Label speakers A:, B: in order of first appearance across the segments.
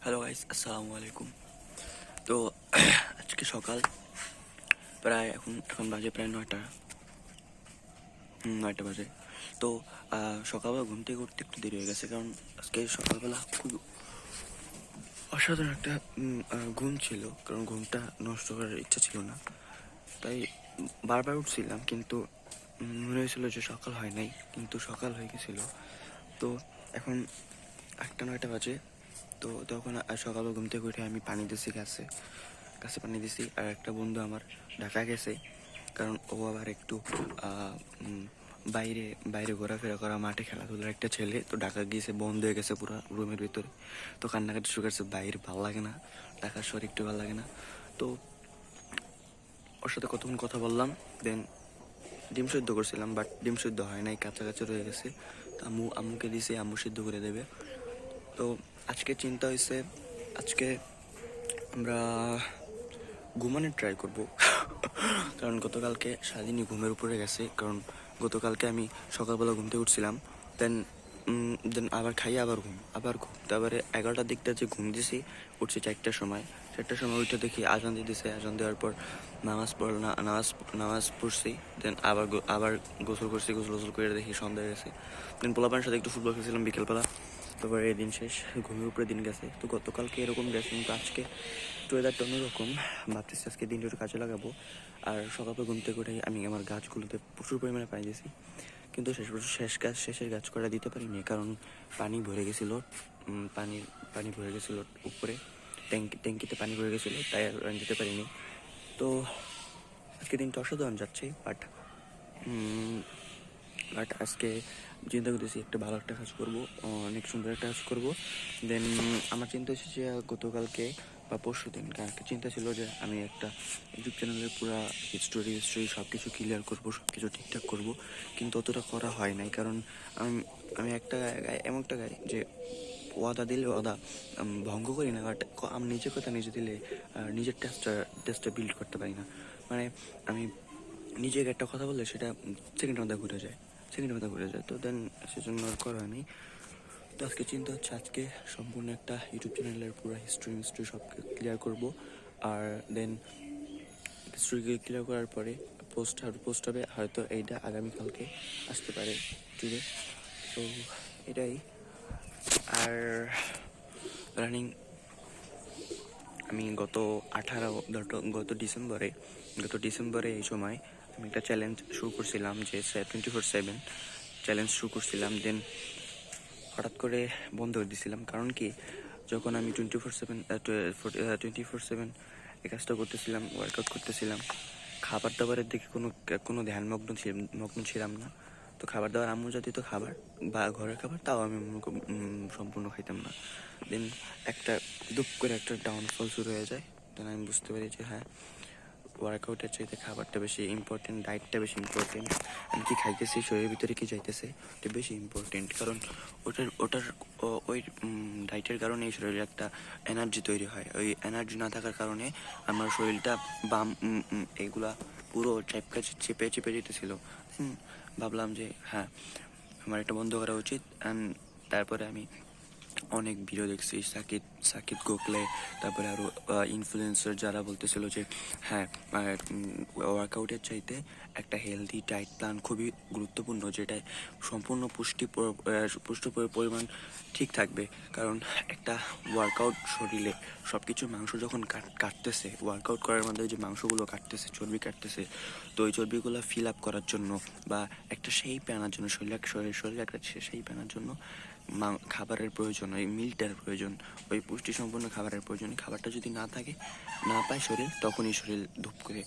A: Hello guys, আসসালামু আলাইকুম। তো আজকে সকাল প্রায় এখন বাজে প্রায় 9টা বাজে। তো সকালবেলা ঘুম থেকে উঠতে একটু দেরি হয়ে গেছে, কারণ আজকে সকালবেলা খুব অসাধারণ একটা ঘুম ছিল, কারণ ঘুমটা নষ্ট করার ইচ্ছা ছিল না। তাই বারবার উঠছিলাম, কিন্তু মনে হয়েছিল যে সকাল হয় নাই, কিন্তু সকাল হয়ে গেছিল। তো এখন 8টা 9টা বাজে। তো তখন সকালে ঘুম থেকে উঠে আমি পানি দিছি গাছে পানি দিছি। আর একটা বন্ধু আমার ঢাকা গেছে, কারণ ও আবার একটু বাইরে বাইরে ঘোরাফেরা করা, মাঠে খেলাধুলার একটা ছেলে। তো ঢাকা গিয়েছে, বন্ধ হয়ে গেছে পুরো রুমের ভিতরে। তো কান্নাকাটি শুরু করছে, বাইরে ভালো লাগে না, ঢাকার শহর একটু ভালো লাগে না। তো ওর সাথে কতক্ষণ কথা বললাম, দেন ডিম সিদ্ধ করছিলাম, বাট ডিম সিদ্ধ হয় নাই, কাঁচা কাঁচা রয়ে গেছে। তো আম্মুকে দিয়েছে, আম্মু সিদ্ধ করে দেবে। তো আজকে চিন্তা হয়েছে, আজকে আমরা ঘুমানোর ট্রাই করব। কারণ গতকালকে সারাদিনই ঘুমের উপরে গেছে, কারণ গতকালকে আমি সকালবেলা ঘুম থেকে উঠছিলাম, দেন দেন আবার খাইয়ে আবার ঘুম তারপরে 11টার দিকটা যে ঘুম দিছি, উঠছি 4টার সময় উঠে দেখি আজান দিয়ে দিছে। আজান দেওয়ার পর নামাজ পড়ছি, দেন আবার গোসল করছি, গোসল করে দেখি সন্ধ্যা গেছে। দেন পোলাপানের সাথে একটু ফুটবল খেলছিলাম বিকেলবেলা। তারপরে এই দিন শেষ, ঘুমের উপরে দিন গেছে। তো গতকালকে এরকম গেছে, কিন্তু আজকে একটু ওয়েদারটা অন্যরকম। ভাবতেছি আজকে দিনটা একটু কাজে লাগাবো। আর সকালে ঘুম থেকে উঠে আমি আমার গাছগুলোতে প্রচুর পরিমাণে পানি দিয়েছি, কিন্তু শেষের গাছ করে দিতে পারিনি, কারণ পানি ভরে গেছিলো। পানি পানি ভরে গেছিলো উপরে, ট্যাঙ্কিতে পানি ভরে গেছিলো, তাই আর দিতে পারিনি। তো আজকে দিনটা অসাধারণ যাচ্ছে, বাট আজকে চিন্তা করতেছি একটা ভালো একটা কাজ করবো, অনেক সুন্দর একটা কাজ করবো। দেন আমার চিন্তা হচ্ছে যে গতকালকে বা পরশু দিন কালকে চিন্তা ছিল যে আমি একটা ইউটিউব চ্যানেলের পুরো হিস্টোরি সব কিছু ক্লিয়ার করবো, সব কিছু ঠিকঠাক করবো, কিন্তু অতটা করা হয় নাই। কারণ আমি একটা গায়ে এমন একটা গায়ে যে ওয়াদা দিলে ওয়াদা ভঙ্গ করি না, বাট আমি নিজের কথা নিজে দিলে নিজের টেস্টটা বিল্ড করতে পারি না। মানে আমি নিজেকে একটা কথা বললে সেটা সেকেন্ডের মাথা ঘুরে যায়। তো দেন সেজন্য আর করা হয়নি। তো আজকে চিন্তা হচ্ছে আজকে সম্পূর্ণ একটা ইউটিউব চ্যানেলের পুরো হিস্ট্রি সব ক্লিয়ার করব। আর দেন হিস্ট্রি ক্লিয়ার করার পরে পোস্ট হবে, হয়তো এইটা আগামীকালকে আসতে পারে টুডে। তো এটাই। আর রানিং আমি গত ডিসেম্বরে এই সময় আমি একটা চ্যালেঞ্জ শুরু করছিলাম, যে 24/7 চ্যালেঞ্জ শুরু করছিলাম। দেন হঠাৎ করে বন্ধ করে দিয়েছিলাম, কারণ কি, যখন আমি 24/7 এই কাজটা করতেছিলাম, ওয়ার্কআউট করতেছিলাম, খাবার দাবারের দিকে কোনো মগ্ন ছিলাম না। তো খাবার দাবার আম্মু যা দিত খাবার বা ঘরের খাবার, তাও আমি সম্পূর্ণ খাইতাম না। দেন একটা দুপ করে একটা ডাউনফল শুরু হয়ে যায়। দেন আমি বুঝতে পারি যে হ্যাঁ, ওয়ার্কআউটের চাইতে খাবারটা বেশি ইম্পর্টেন্ট, ডায়েটটা বেশি ইম্পর্টেন্ট। আমি কি খাইতেছি, শরীরের ভিতরে কি যাইতেছে, এটা বেশি ইম্পর্টেন্ট। কারণ ওই ডায়েটের কারণে এই শরীরে একটা এনার্জি তৈরি হয়। ওই এনার্জি না থাকার কারণে আমার শরীরটা বাম এগুলা পুরো চেপে চেপে যেতেছিল। ভাবলাম যে হ্যাঁ, আমার এটা বন্ধ করা উচিত। তারপরে আমি অনেক ভিডিও দেখছি, সাকিব গোখলে, তারপরে আরও ইনফ্লুয়েন্সার যারা বলতেছিল যে হ্যাঁ, ওয়ার্কআউটের চাইতে একটা হেলদি ডায়েট প্ল্যান খুবই গুরুত্বপূর্ণ, যেটায় সম্পূর্ণ পুষ্টি পরিমাণ ঠিক থাকবে। কারণ একটা ওয়ার্কআউট শরীরে সব কিছু মাংস যখন কাটতেছে, ওয়ার্কআউট করার মধ্যে যে মাংসগুলো কাটতেছে, চর্বি কাটতেছে, তো ওই চর্বিগুলো ফিল আপ করার জন্য বা একটা শেপ আনার জন্য, শরীরে একটা শেপ আনার জন্য খাবারের প্রয়োজন, ওই মিলটার প্রয়োজন, ওই পুষ্টি সম্পন্ন খাবারের প্রয়োজন। খাবারটা যদি না পায় শরীর, তখনই শরীর ধূপ করে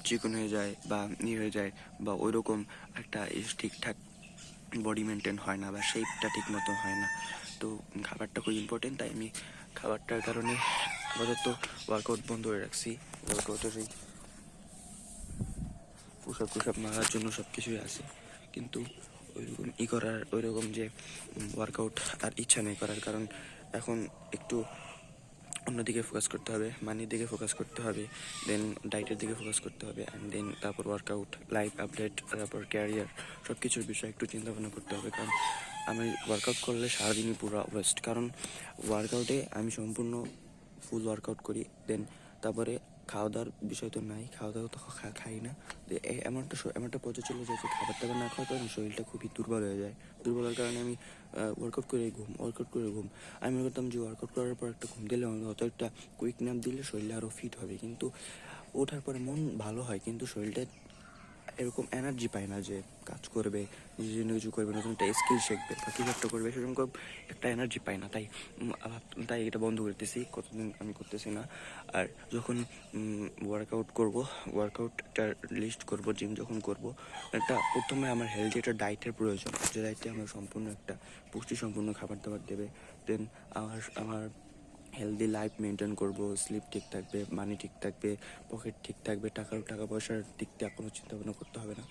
A: চিকন হয়ে যায় বা হয়ে যায়, বা ওই রকম একটা ঠিকঠাক বডি মেনটেন হয় না, বা শেপটা ঠিক মতো হয় না। তো খাবারটা খুব ইম্পর্টেন্ট, তাই আমি খাবারটার কারণে আপাতত ওয়ার্কআউট বন্ধ করে রাখছি। ওয়ার্কআউটের এই পুশ আপ মারার জন্য সব কিছুই আছে, কিন্তু ওইরকম যে ওয়ার্কআউট আর ইচ্ছা নেই করার। কারণ এখন একটু অন্যদিকে ফোকাস করতে হবে, মানির দিকে ফোকাস করতে হবে, দেন ডায়েটের দিকে ফোকাস করতে হবে, অ্যান্ড দেন তারপর ওয়ার্কআউট, লাইফ আপডেট, তারপর ক্যারিয়ার, সব কিছুর বিষয়ে একটু চিন্তা ভাবনা করতে হবে। কারণ আমি ওয়ার্কআউট করলে সারাদিনই পুরো ওয়েস্ট, কারণ ওয়ার্কআউটে আমি সম্পূর্ণ ফুল ওয়ার্কআউট করি, দেন তারপরে খাওয়া দাওয়ার বিষয় তো নাই, খাওয়া দাওয়া তো খাই না। এমন একটা পর্যায়ে চলে যায় যে খাবার দাবার না খাওয়ার কারণে শরীরটা খুবই দুর্বল হয়ে যায়। দুর্বল হওয়ার কারণে আমি ওয়ার্কআউট করে ঘুম। আমি মনে করতাম যে ওয়ার্কআউট করার পর একটা ঘুম দিলে অত একটা কুইক ন্যাপ দিলে শরীরটা আরও ফিট হবে, কিন্তু ওঠার পরে মন ভালো হয় কিন্তু শরীরটা এরকম এনার্জি পায় না যে কাজ করবে, নিজের জন্য কিছু করবে, নতুন একটা স্কিল শিখবে বা কিছু একটা করবে, সেরকম একটা এনার্জি পায় না। তাই এটা বন্ধ করতেছি, কতদিন আমি করতেছি না। আর যখন ওয়ার্কআউটটার লিস্ট করব, জিম যখন করব, প্রথমে আমার হেলদি একটা ডায়েটের প্রয়োজন, যে ডায়েটে আমার সম্পূর্ণ একটা পুষ্টি সম্পূর্ণ খাবার দাবার দেবে। দেন আমার হেলদি লাইফ মেনটেন করব, স্লিপ ঠিক থাকবে, মানি ঠিক থাকবে, পকেট ঠিক থাকবে, টাকা পয়সার দিক দিয়ে কোনো চিন্তা ভাবনা করতে হবে না।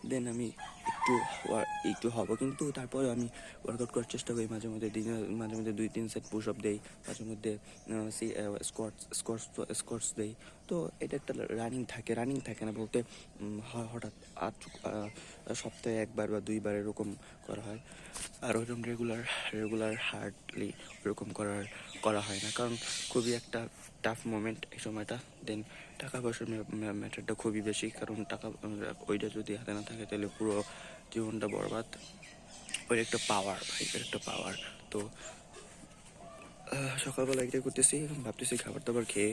A: দেন আমি একটু হব, কিন্তু তারপরে আমি ওয়ার্কআউট করার চেষ্টা করি। মাঝে মধ্যে 2-3 সেট পুশ আপ দেই, মাঝে মধ্যে স্কোয়াটস দেই। তো এটা একটা রানিং থাকে না বলতে, হঠাৎ সপ্তাহে 1 বার বা 2 বার এরকম করা হয়। আর ওরকম রেগুলার হার্ডলি ওরকম করা হয় না, কারণ খুবই একটা টাফ মোমেন্ট এই সময়টা। দেন টাকা পয়সার ম্যাটারটা খুবই বেশি, কারণ ওইটা যদি হাতে না থাকে তাহলে পুরো জীবনটা বরবাদ। ওই একটা পাওয়ার, তো সকালবেলা এটাই করতেছি, এখন ভাবতেছি খাবার দাবার খেয়ে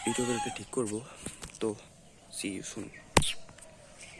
A: ইউটিউবের একটা ঠিক করবো। তো সি ইউ সুন।